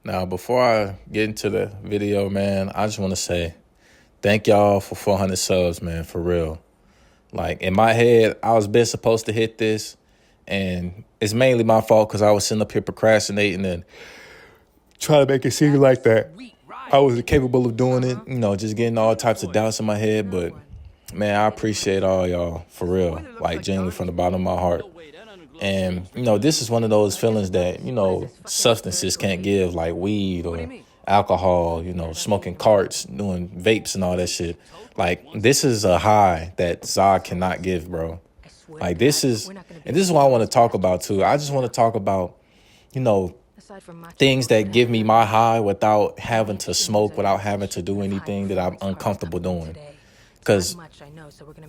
Now, before I get into the video, man, I just want to say thank y'all for 400 subs, man, for real. Like, in my head, I was been supposed to hit this, and it's mainly my fault because I was sitting up here procrastinating and trying to make it seem like that I was capable of doing it, just getting all types of doubts in my head. But, man, I appreciate all y'all, for real, like, genuinely from the bottom of my heart. And, this is one of those feelings that, substances can't give, like weed or alcohol, smoking carts, doing vapes and all that shit. Like, this is a high that Zod cannot give, bro. Like, this is what I want to talk about, too. I just want to talk about, things that give me my high without having to smoke, without having to do anything that I'm uncomfortable doing. Because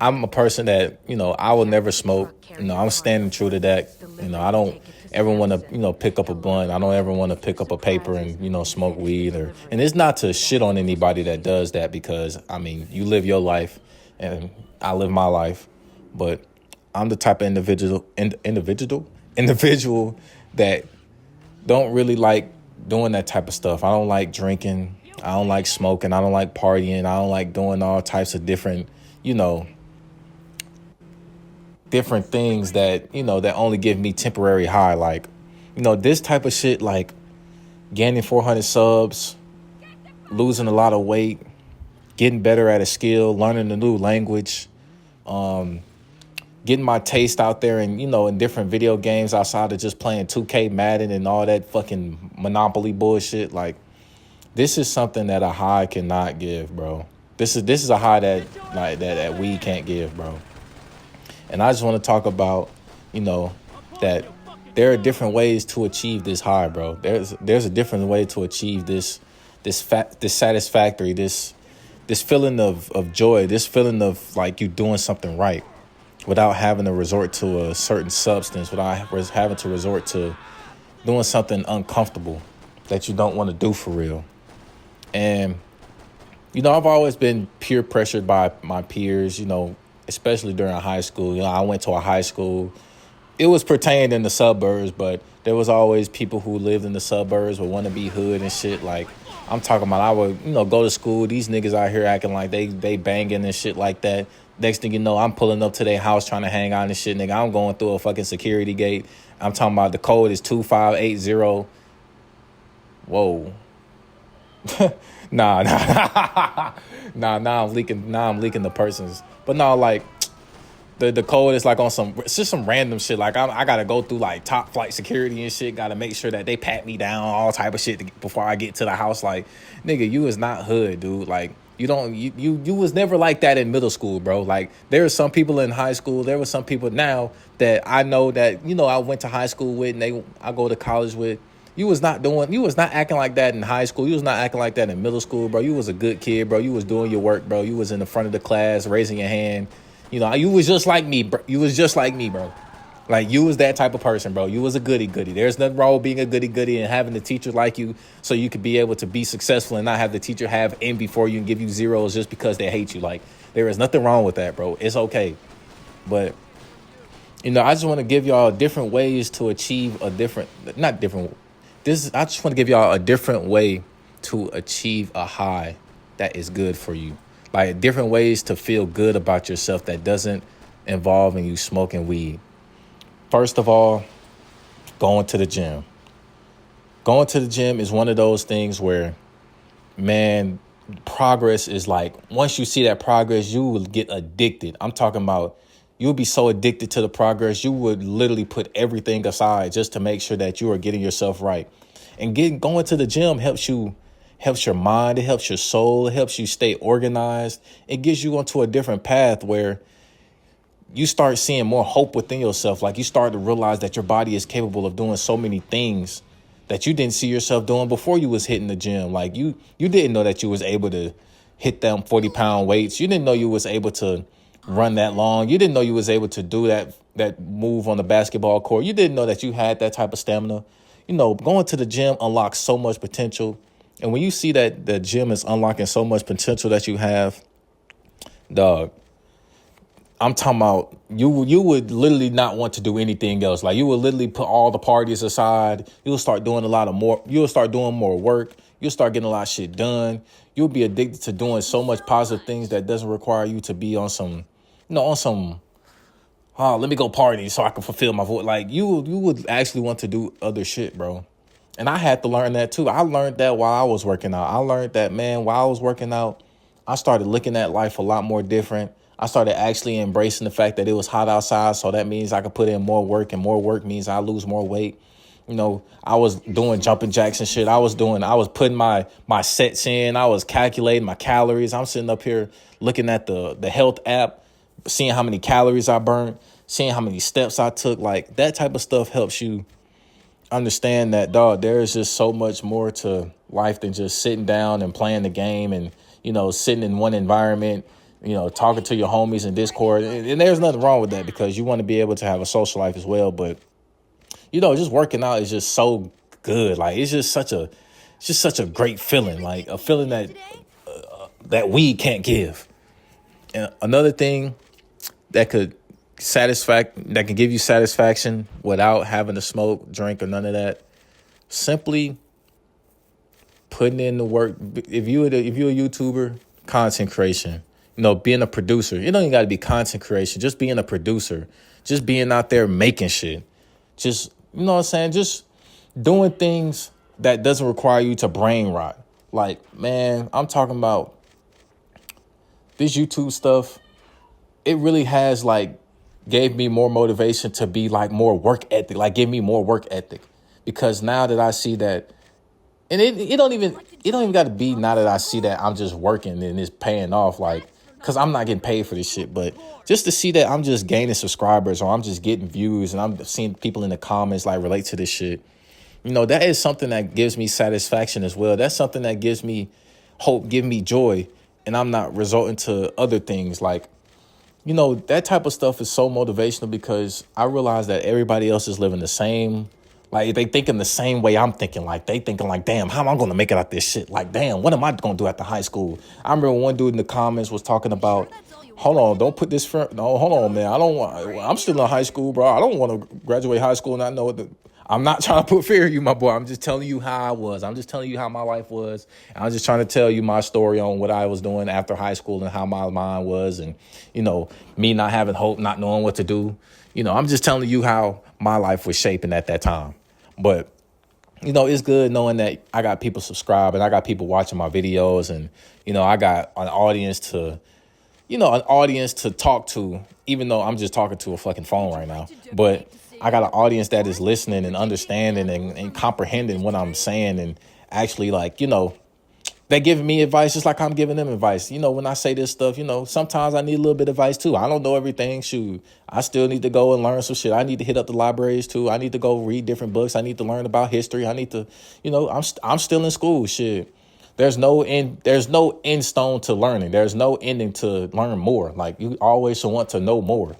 I'm a person that, I will never smoke. I'm standing true to that. I don't ever want to, pick up a blunt. I don't ever want to pick up a paper and, smoke weed. And it's not to shit on anybody that does that because, you live your life and I live my life. But I'm the type of individual that don't really like doing that type of stuff. I don't like drinking. I don't like smoking. I don't like partying. I don't like doing all types of different things that, that only give me temporary high. Like, this type of shit, like gaining 400 subs, losing a lot of weight, getting better at a skill, learning a new language, getting my taste out there and, in different video games outside of just playing 2K, Madden, and all that fucking Monopoly bullshit. Like, this is something that a high cannot give, bro. This is a high that weed can't give, bro. And I just want to talk about, that there are different ways to achieve this high, bro. There's a different way to achieve this satisfactory, this feeling of joy, this feeling of like you doing something right without having to resort to a certain substance, without having to resort to doing something uncomfortable that you don't want to do for real. And, I've always been peer pressured by my peers, especially during high school. I went to a high school. It was pertained in the suburbs, but there was always people who lived in the suburbs would want to be hood and shit. Like, I'm talking about I would, go to school. These niggas out here acting like they banging and shit like that. Next thing you know, I'm pulling up to their house trying to hang out and shit, nigga. I'm going through a fucking security gate. I'm talking about the code is 2580. Whoa. Nah, I'm leaking the persons. But no, like the code is like on it's just some random shit. Like I gotta go through like top flight security and shit. Gotta make sure that they pat me down, all type of shit before I get to the house. Like, nigga, you is not hood, dude. Like, you was never like that in middle school, bro. Like, there are some people in high school. There were some people now that I know that, I went to high school with and I go to college with. You was not acting like that in high school. You was not acting like that in middle school, bro. You was a good kid, bro. You was doing your work, bro. You was in the front of the class, raising your hand. You was just like me, bro. You was just like me, bro. Like, you was that type of person, bro. You was a goody. There's nothing wrong with being a goody and having the teacher like you so you could be able to be successful and not have the teacher have envy for you and give you zeros just because they hate you. Like, there is nothing wrong with that, bro. It's okay. But, I just want to give y'all different ways to achieve I just want to give y'all a different way to achieve a high that is good for you. Like, different ways to feel good about yourself that doesn't involve in you smoking weed. First of all, going to the gym. Going to the gym is one of those things where, man, progress is like, once you see that progress, you will get addicted. I'm talking about you'll be so addicted to the progress, you would literally put everything aside just to make sure that you are getting yourself right. And going to the gym helps your mind, it helps your soul, it helps you stay organized. It gives you onto a different path where you start seeing more hope within yourself. Like, you start to realize that your body is capable of doing so many things that you didn't see yourself doing before you was hitting the gym. Like, you didn't know that you was able to hit them 40-pound weights. You didn't know you was able to run that long. You didn't know you was able to do that move on the basketball court. You didn't know that you had that type of stamina. Going to the gym unlocks so much potential. And when you see that the gym is unlocking so much potential that you have, dog, I'm talking about you would literally not want to do anything else. Like you would literally put all the parties aside. You'll start doing you'll start doing more work. You'll start getting a lot of shit done. You'll be addicted to doing so much positive things that doesn't require you to be on some, oh, let me go party so I can fulfill my voice. Like you would actually want to do other shit, bro. And I had to learn that too. I learned that while I was working out. I learned that, man, while I was working out, I started looking at life a lot more different. I started actually embracing the fact that it was hot outside. So that means I could put in more work, and more work means I lose more weight. I was doing jumping jacks and shit. I was putting my sets in. I was calculating my calories. I'm sitting up here looking at the health app, seeing how many calories I burned, seeing how many steps I took. Like that type of stuff helps you understand that, dog, there is just so much more to life than just sitting down and playing the game and, sitting in one environment, talking to your homies in Discord. And there's nothing wrong with that because you want to be able to have a social life as well. But, just working out is just so good. Like, it's just such a great feeling, like a feeling that weed can't give. And another thing that can give you satisfaction without having to smoke, drink, or none of that. Simply putting in the work. If you're a YouTuber, content creation. Being a producer. You don't even got to be content creation. Just being a producer. Just being out there making shit. Just, you know what I'm saying? Just doing things that doesn't require you to brain rot. Like, man, I'm talking about this YouTube stuff. It really has gave me more motivation to be more work ethic, give me more work ethic. Because now that I see that, and it don't even got to be now that I see that I'm just working and it's paying off, because I'm not getting paid for this shit, but just to see that I'm just gaining subscribers or I'm just getting views and I'm seeing people in the comments relate to this shit. That is something that gives me satisfaction as well. That's something that gives me hope, give me joy, and I'm not resorting to other things that type of stuff is so motivational because I realize that everybody else is living the same. They thinking the same way I'm thinking. They thinking damn, how am I going to make it out this shit? Damn, what am I going to do after high school? I remember one dude in the comments was talking about, hold on, don't put this front. No, hold on, man. I'm still in high school, bro. I don't want to graduate high school and not know I'm not trying to put fear in you, my boy. I'm just telling you how I was. I'm just telling you how my life was. And I'm just trying to tell you my story on what I was doing after high school and how my mind was. And, me not having hope, not knowing what to do. I'm just telling you how my life was shaping at that time. But, it's good knowing that I got people subscribing. I got people watching my videos. And, I got an audience to talk to, even though I'm just talking to a fucking phone right now. But I got an audience that is listening and understanding and comprehending what I'm saying and actually they're giving me advice just like I'm giving them advice. When I say this stuff, sometimes I need a little bit of advice too. I don't know everything. Shoot, I still need to go and learn some shit. I need to hit up the libraries too. I need to go read different books. I need to learn about history. I need to, I'm still in school. Shit. There's no end stone to learning. There's no ending to learn more. You always should want to know more.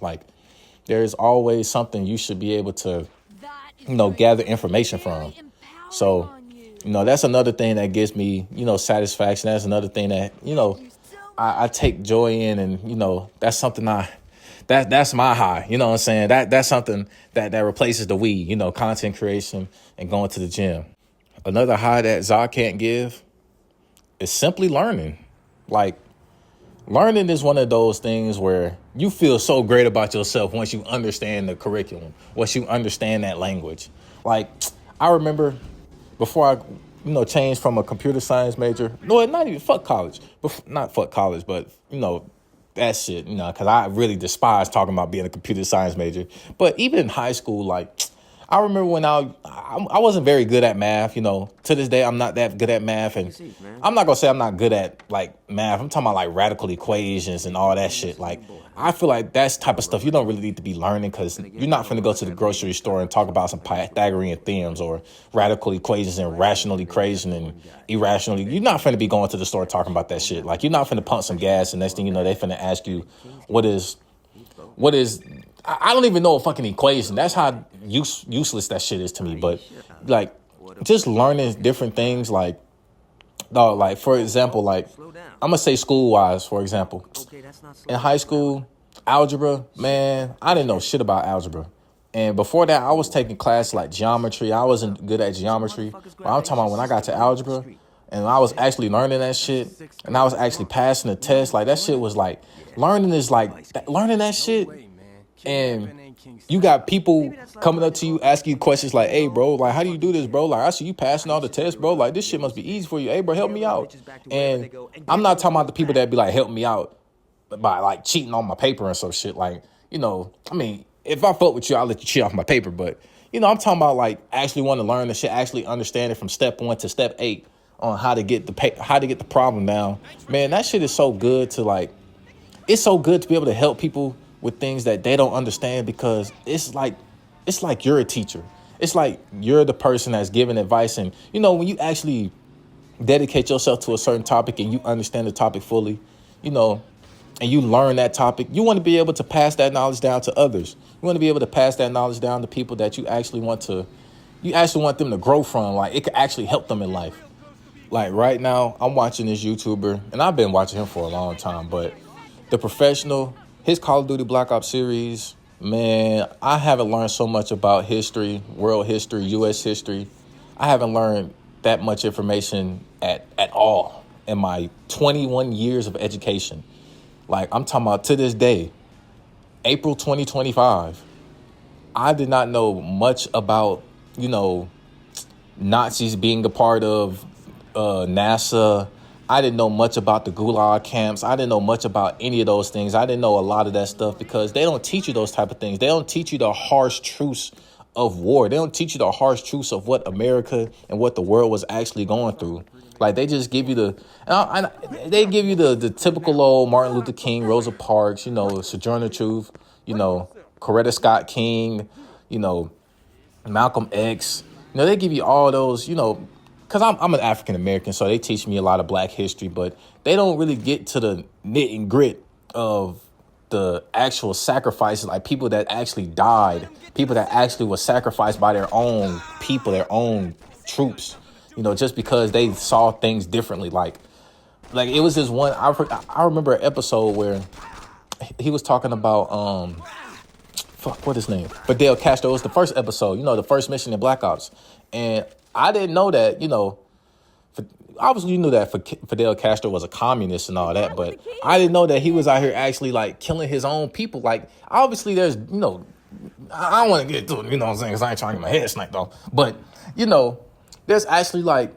There's always something you should be able to, gather information from. So, that's another thing that gives me, satisfaction. That's another thing that, I take joy in. And, that's something that's my high. You know what I'm saying? That's something that replaces the weed, content creation and going to the gym. Another high that Zah can't give is simply learning. Learning is one of those things where you feel so great about yourself once you understand the curriculum, once you understand that language. I remember before I, changed from a computer science major, no, not even fuck college, not fuck college, but, that shit, because I really despise talking about being a computer science major. But even in high school, I remember when I wasn't very good at math, To this day, I'm not that good at math. And I'm not going to say I'm not good at, math. I'm talking about, radical equations and all that shit. I feel like that's type of stuff you don't really need to be learning because you're not finna go to the grocery store and talk about some Pythagorean theorems or radical equations and rational equation and irrational. You're not finna be going to the store talking about that shit. You're not finna pump some gas and next thing you know, they finna ask you what is I don't even know a fucking equation. That's how useless that shit is to me. But just learning different things, for example, I'm gonna say school wise, for example, in high school, Algebra, man, I didn't know shit about algebra. And before that, I was taking classes like geometry. I wasn't good at geometry. But I'm talking about when I got to algebra and I was actually learning that shit and I was actually passing the test. Like, that shit was like, learning is like, learning that shit. And you got people coming up to you, asking you questions like, hey, bro, like, how do you do this, bro? Like, I see you passing all the tests, bro. Like, this shit must be easy for you. Hey, bro, help me out. And I'm not talking about the people that be like, help me out by like cheating on my paper and some shit. Like, I mean, if I fuck with you, I'll let you cheat off my paper. But, I'm talking about like actually want to learn the shit, actually understand it from step 1 to step 8 on how to get the problem down. Man, that shit is so good to like, it's so good to be able to help people with things that they don't understand, because it's like you're a teacher. It's like you're the person that's giving advice. And, when you actually dedicate yourself to a certain topic and you understand the topic fully, and you learn that topic, you want to be able to pass that knowledge down to others. You want to be able to pass that knowledge down to people that you actually want them to grow from. Like, it could actually help them in life. Like, right now, I'm watching this YouTuber, and I've been watching him for a long time, but The Professional, his Call of Duty Black Ops series, man, I haven't learned so much about history, world history, U.S. history. I haven't learned that much information at all in my 21 years of education. Like, I'm talking about to this day, April 2025, I did not know much about, Nazis being a part of NASA. I didn't know much about the Gulag camps. I didn't know much about any of those things. I didn't know a lot of that stuff because they don't teach you those type of things. They don't teach you the harsh truths of war. They don't teach you the harsh truths of what America and what the world was actually going through. Like, they just give you the typical old Martin Luther King, Rosa Parks, Sojourner Truth, Coretta Scott King, Malcolm X. They give you all those, because I'm an African American, so they teach me a lot of Black history, but they don't really get to the knit and grit of the actual sacrifices, like people that actually died, people that actually were sacrificed by their own people, their own troops, just because they saw things differently. Like it was this one, I remember an episode where he was talking about, what his name? Fidel Castro. It was the first episode, the first mission in Black Ops. And I didn't know that, obviously you knew that Fidel Castro was a communist and all that, but I didn't know that he was out here actually like killing his own people. Like, obviously there's, I don't want to get to it, what I'm saying, because I ain't trying to get my head sniped off. But, there's actually like,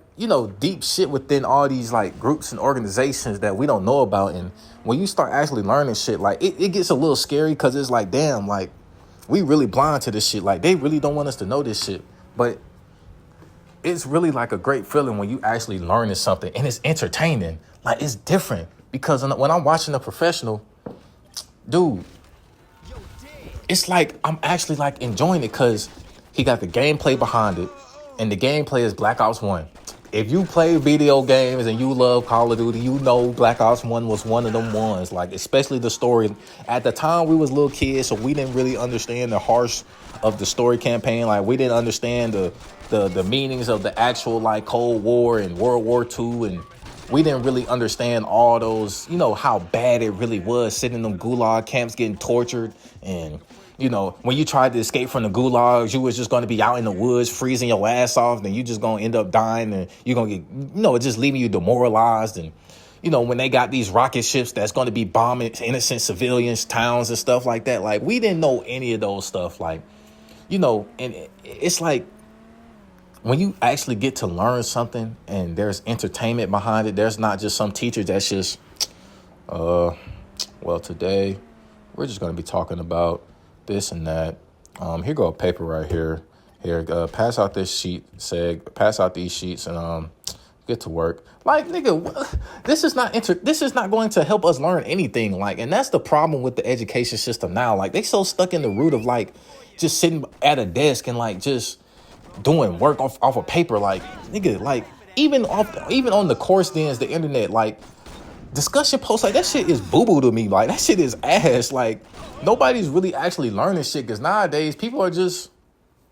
deep shit within all these like groups and organizations that we don't know about. And when you start actually learning shit, like it gets a little scary, because it's like, damn, like we really blind to this shit. Like, they really don't want us to know this shit. But it's really like a great feeling when you actually learning something and it's entertaining. Like, it's different, because when I'm watching The Professional, dude, it's like I'm actually like enjoying it, because he got the gameplay behind it, and the gameplay is Black Ops 1. If you play video games and you love Call of Duty, Black Ops 1 was one of them ones. Like, especially the story. At the time, we was little kids, so we didn't really understand the harsh of the story campaign. Like, we didn't understand the meanings of the actual like Cold War and World War II, and we didn't really understand all those, how bad it really was, sitting in them Gulag camps getting tortured. And when you tried to escape from the gulags, you was just going to be out in the woods freezing your ass off, and you just going to end up dying, and you're going to get, just leaving you demoralized. And when they got these rocket ships that's going to be bombing innocent civilians, towns and stuff like that, like, we didn't know any of those stuff. Like, and it's like, when you actually get to learn something and there's entertainment behind it, there's not just some teacher that's just, well, today we're just going to be talking about this and that. Here go a paper right here. Here, pass out this sheet, pass out these sheets and get to work. Like, nigga, this is not going to help us learn anything. Like, and that's the problem with the education system now. Like, they so stuck in the root of like just sitting at a desk and like just doing work off of paper. Like, nigga, like even on the course dens, the internet, like discussion posts, like that shit is boo-boo to me. Like, that shit is ass. Like, nobody's really actually learning shit, because nowadays people are just,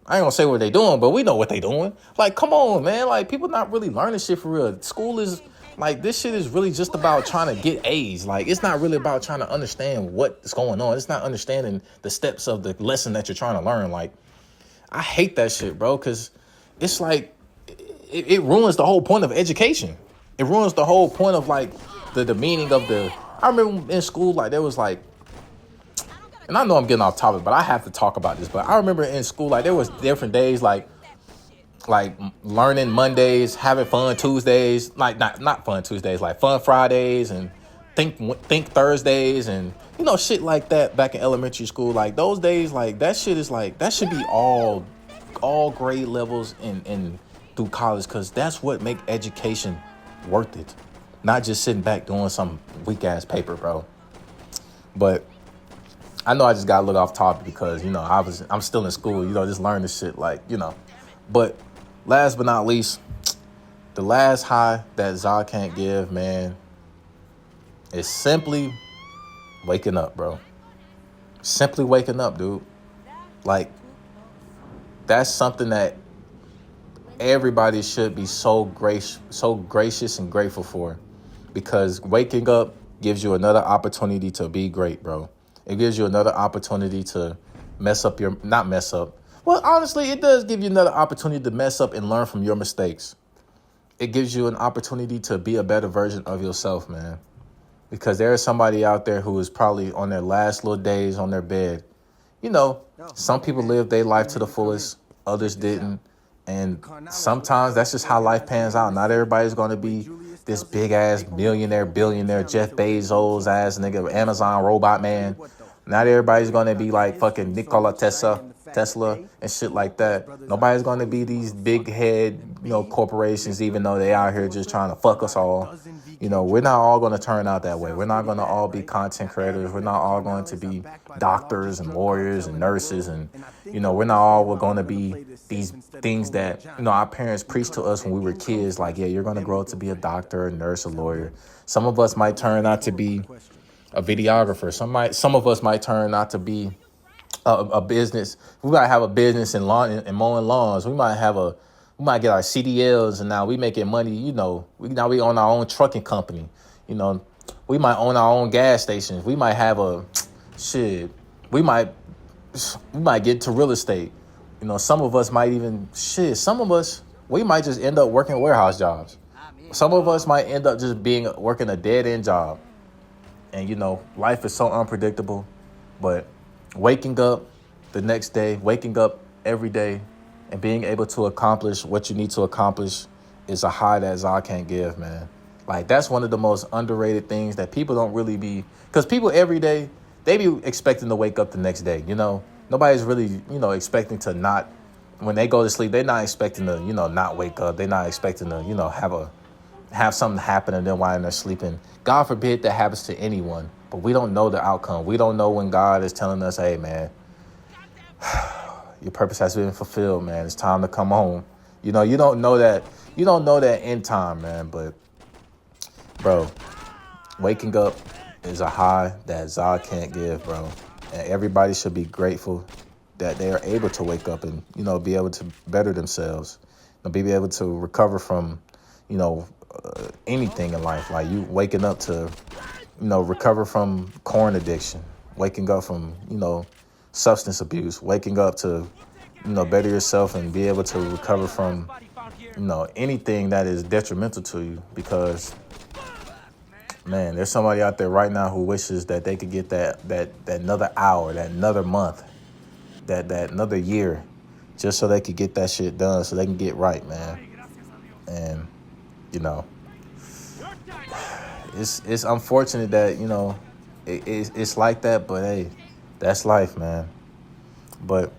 I ain't gonna say what they doing, but we know what they doing. Like, come on, man. Like, people not really learning shit for real. School is Like, this shit is really just about trying to get A's. Like, it's not really about trying to understand what's going on. It's not understanding the steps of the lesson that you're trying to learn. Like, I hate that shit, bro, because it's like, it ruins the whole point of education. It ruins the whole point of, like, the meaning of the... I remember in school, like, there was, like... And I know I'm getting off topic, but I have to talk about this. But I remember in school, like, there was different days, like learning Mondays, having fun Tuesdays, like not fun Tuesdays, like fun Fridays and think Thursdays and, you know, shit like that back in elementary school. Like, those days, like, that shit is like, that should be all grade levels in through college, because that's what make education worth it. Not just sitting back doing some weak ass paper, bro. But I know I just got a little off topic because, you know, I'm still in school, you know, just learning this shit, like, you know. But last but not least, the last high that Za can't give, man, is simply waking up, bro. Simply waking up, dude. Like, that's something that everybody should be so gracious and grateful for, because waking up gives you another opportunity to be great, bro. It gives you another opportunity to not mess up. Well, honestly, it does give you another opportunity to mess up and learn from your mistakes. It gives you an opportunity to be a better version of yourself, man. Because there is somebody out there who is probably on their last little days on their bed. You know, some people live their life to the fullest, others didn't. And sometimes that's just how life pans out. Not everybody's going to be this big ass millionaire, billionaire, Jeff Bezos ass nigga, Amazon robot man. Not everybody's going to be like fucking Nikola Tesla and shit like that. Nobody's going to be these big head, you know, corporations, even though they out here just trying to fuck us all. You know, we're not all going to turn out that way. We're not going to all be content creators. We're not all going to be doctors and lawyers and nurses. And, you know, we're not all going to be these things that, you know, our parents preached to us when we were kids. Like, yeah, you're going to grow up to be a doctor, a nurse, a lawyer. Some of us might turn out to be a videographer. Some of us might turn out to be a business. We might have a business in mowing lawns. We might get our CDLs, and now we making money. You know, we own our own trucking company. You know, we might own our own gas stations. We might have we might get into real estate. You know, some of us might even we might just end up working warehouse jobs. Some of us might end up just working a dead end job. And, you know, life is so unpredictable, but waking up the next day, waking up every day, and being able to accomplish what you need to accomplish is a high that Za can't give, man. Like, that's one of the most underrated things that people don't really be, because people every day, they be expecting to wake up the next day, you know. Nobody's really, you know, expecting to not, when they go to sleep, they're not expecting to, you know, not wake up. They're not expecting to, you know, have something happen to them while they're sleeping. God forbid that happens to anyone, but we don't know the outcome. We don't know when God is telling us, hey, man, your purpose has been fulfilled, man. It's time to come home. You know, you don't know that in time, man. But, bro, waking up is a high that Za can't give, bro. And everybody should be grateful that they are able to wake up and, you know, be able to better themselves, and be able to recover from, you know, anything in life. Like, you waking up to, you know, recover from corn addiction, waking up from, you know, substance abuse, waking up to, you know, better yourself and be able to recover from, you know, anything that is detrimental to you. Because, man, there's somebody out there right now who wishes that they could get that another hour, that another month, that another year, just so they could get that shit done, so they can get right, man. And, you know, it's unfortunate that, you know, it's like that, but hey, that's life, man. But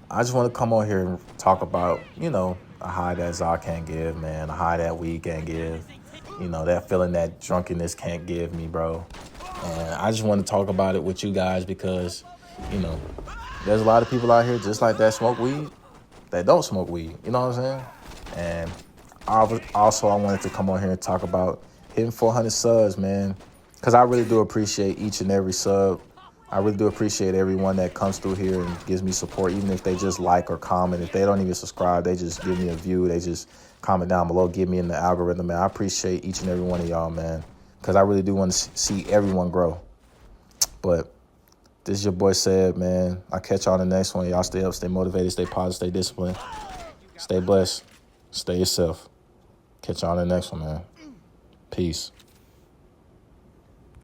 I just want to come on here and talk about, you know, a high that Za can't give, man, a high that weed can't give, you know, that feeling that drunkenness can't give me, bro. And I just want to talk about it with you guys because, you know, there's a lot of people out here just like that smoke weed, that don't smoke weed, you know what I'm saying? And I wanted to come on here and talk about hitting 400 subs, man, because I really do appreciate each and every sub I really do appreciate everyone that comes through here and gives me support, even if they just like or comment. If they don't even subscribe, they just give me a view. They just comment down below, get me in the algorithm, man. I appreciate each and every one of y'all, man, because I really do want to see everyone grow. But this is your boy Seb, man. I'll catch y'all in the next one. Y'all stay up, stay motivated, stay positive, stay disciplined, stay blessed, stay yourself. Catch y'all in the next one, man. Peace.